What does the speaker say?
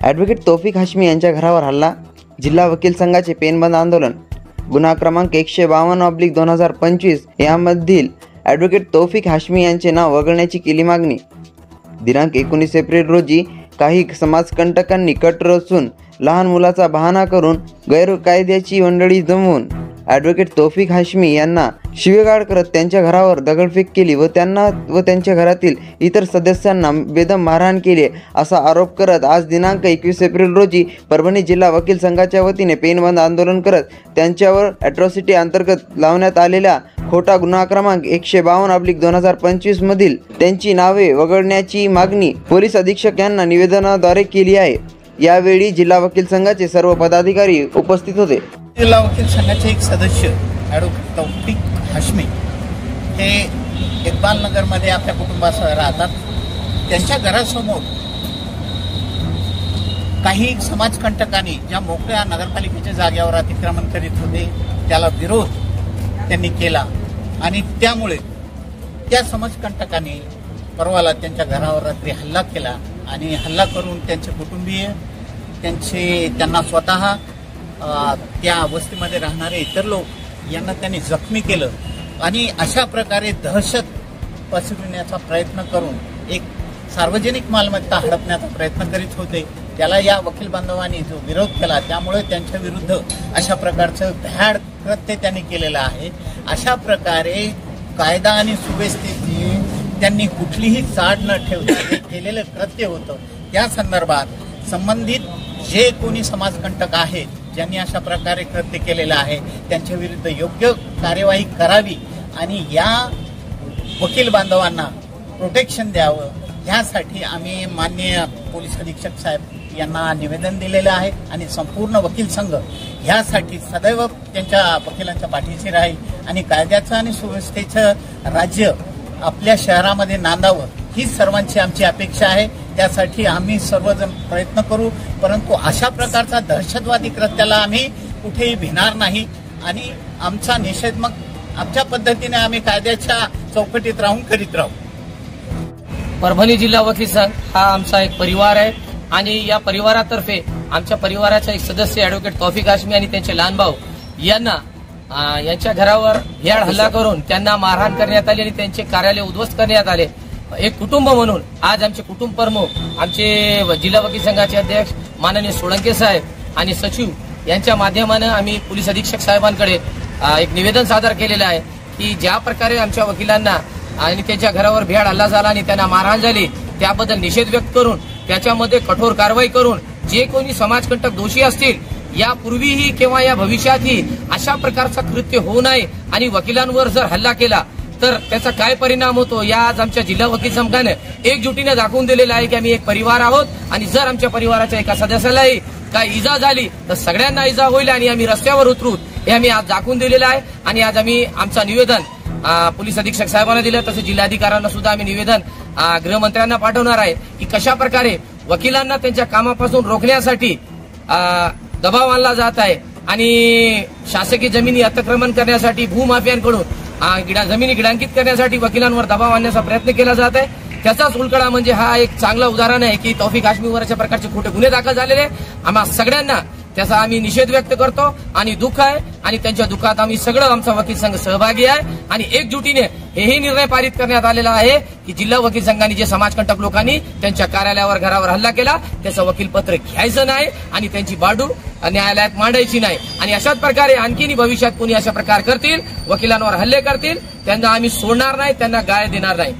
Advocate Taufiq Hashmi यांच्या घरावर हल्ला, जिल्हा वकील संघाचे पेनबंद आंदोलन। गुन्हा क्रमांक 152/2025 यामधील ॲडव्होकेट तौफिक हाशमी यांचे नाव वगळण्याची केली मागणी। दिनांक 19 एप्रिल रोजी काही समाजकंटकांनी कट रचून लहान मुलाचा बहाणा करून गैरकायद्याची मंडळी जमवून ॲडव्होकेट तौफिक हाशमी यांना शिवीगाळ करत त्यांच्या घरावर दगडफेक केली व त्यांना व त्यांच्या घरातील इतर सदस्यांना बेदम मारहाण केली असा आरोप करत आज दिनांक 21 एप्रिल रोजी परभणी जिल्हा वकील संघाच्या वतीने पेनबंद आंदोलन करत त्यांच्यावर ॲट्रॉसिटी अंतर्गत लावण्यात आलेल्या खोटा गुन्हा क्रमांक 152/2025 मधील त्यांची नावे वगळण्याची मागणी पोलीस अधीक्षक यांना निवेदनाद्वारे केली आहे। यावेळी जिल्हा वकील संघाचे सर्व पदाधिकारी उपस्थित होते। जिल्हा वकील संघाचे एक सदस्य ॲडव्होकेट तौफिक हाशमी हे इक्बाल नगरमध्ये आपल्या कुटुंबासह राहतात। त्यांच्या घरासमोर काही समाजकंटकांनी ज्या मोकळ्या नगरपालिकेच्या जागेवर अतिक्रमण करीत होते त्याला विरोध त्यांनी केला आणि त्यामुळे त्या समाजकंटकांनी परवाला त्यांच्या घरावर रात्री हल्ला केला आणि हल्ला करून त्यांचे कुटुंबीय त्यांना स्वतः त्या वस्तीमध्ये राहणारे इतर लोक यांना त्यांनी जखमी केलं आणि अशा प्रकारे दहशत पसरविण्याचा प्रयत्न करून एक सार्वजनिक मालमत्ता हडपण्याचा प्रयत्न करीत होते। त्याला या वकील बांधवांनी जो विरोध केला त्यामुळे त्यांच्या विरुद्ध अशा प्रकारचं भ्याड कृत्य त्यांनी केलेलं आहे। अशा प्रकारे कायदा आणि सुव्यवस्थेची त्यांनी कुठलीही चाड न ठेवता केलेलं कृत्य होतं। त्या संदर्भात संबंधित जे कोणी समाजकंटक आहेत ज्यांनी अशा प्रकारे कृत्य केलेलं आहे त्यांच्या विरुद्ध योग्य कार्यवाही करावी आणि या वकील बांधवांना प्रोटेक्शन द्यावं यासाठी आम्ही माननीय पोलीस अधीक्षक साहेब यांना निवेदन दिलेलं आहे आणि संपूर्ण वकील संघ ह्यासाठी सदैव त्यांच्या वकिलांच्या पाठीशी राहील आणि कायद्याचं आणि सुव्यवस्थेचं राज्य आपल्या शहरामध्ये नांदावं ही सर्वांची आमची अपेक्षा आहे। त्यासाठी आम्ही सर्वजण प्रयत्न करू, परंतु अशा प्रकारचा दहशतवादी कृत्याला आम्ही कुठेही भिणार नाही आणि आमचा निषेध मग आमच्या पद्धतीने आम्ही कायद्याच्या चौकटीत राहून करीत राहू। परभणी जिल्हा वकील संघ हा आमचा एक परिवार आहे आणि या परिवारातर्फे आमच्या परिवाराचा एक सदस्य ॲडव्होकेट तौफिक हाशमी आणि त्यांचे लहान भाऊ यांना यांच्या घरावर भ्याड हल्ला करून त्यांना मारहाण करण्यात आली आणि त्यांचे कार्यालय उद्ध्वस्त करण्यात आले। एक कुटुंब म्हणून आज आमचे कुटुंब प्रमुख आमचे जिल्हा वकील संघाचे अध्यक्ष माननीय सोळंके साहेब आणि सचिव यांच्या माध्यमाने आम्ही पोलीस अधीक्षक साहेबांकडे एक निवेदन सादर केलेलं आहे की ज्या प्रकारे आमच्या वकिलांना आणि त्यांच्या घरावर भ्याड हल्ला झाला आणि त्यांना मारहाण झाली त्याबद्दल निषेध व्यक्त करून त्याच्यामध्ये कठोर कारवाई करून जे कोणी समाजकंटक दोषी असतील यापूर्वीही किंवा या भविष्यातही अशा प्रकारचा कृत्य होऊ नये आणि वकिलांवर जर हल्ला केला तर त्याचा काय परिणाम होतो या आज आमच्या जिल्हा वकील संघाने एकजुटीने दाखवून दिलेला आहे की आम्ही एक परिवार आहोत आणि जर आमच्या परिवाराच्या एका सदस्यालाही काय इजा झाली तर सगळ्यांना इजा होईल आणि आम्ही रस्त्यावर उतरू हे आम्ही आज दाखवून दिलेलं आहे। आणि आज आम्ही आमचा निवेदन पोलीस अधीक्षक साहेबांना दिलं, तसंच जिल्हाधिकाऱ्यांना सुद्धा आम्ही निवेदन गृहमंत्र्यांना पाठवणार आहे की कशा प्रकारे वकिलांना त्यांच्या कामापासून रोखण्यासाठी दबाव आणला जात आहे आणि शासकीय जमिनी अतिक्रमण करण्यासाठी भूमाफियांकडून जमिनी गिडांकित करण्यासाठी वकिलांवर दबाव आणण्याचा प्रयत्न केला जात आहे। त्याचाच उलगडा म्हणजे हा एक चांगला उदाहरण आहे की तौफिक हाशमीवर अशा प्रकारचे खोटे गुन्हे दाखल झालेले आम्हा सगळ्यांना त्याचा आम्ही निषेध व्यक्त करतो आणि दुःख आहे आणि त्यांच्या दुःखात आम्ही सगळं आमचा वकील संघ सहभागी आहे आणि एकजुटीने हेही निर्णय पारित करण्यात आलेला आहे की जिल्हा वकील संघाने जे समाजकंटक लोकांनी त्यांच्या कार्यालयावर घरावर हल्ला केला त्याचं वकीलपत्र घ्यायचं नाही आणि त्यांची बाजू न्यायालयात मांडायची नाही आणि अशाच प्रकारे आणखीन भविष्यात कोणी अशा प्रकार करतील वकिलांवर हल्ले करतील त्यांना आम्ही सोडणार नाही, त्यांना गाय देणार नाही।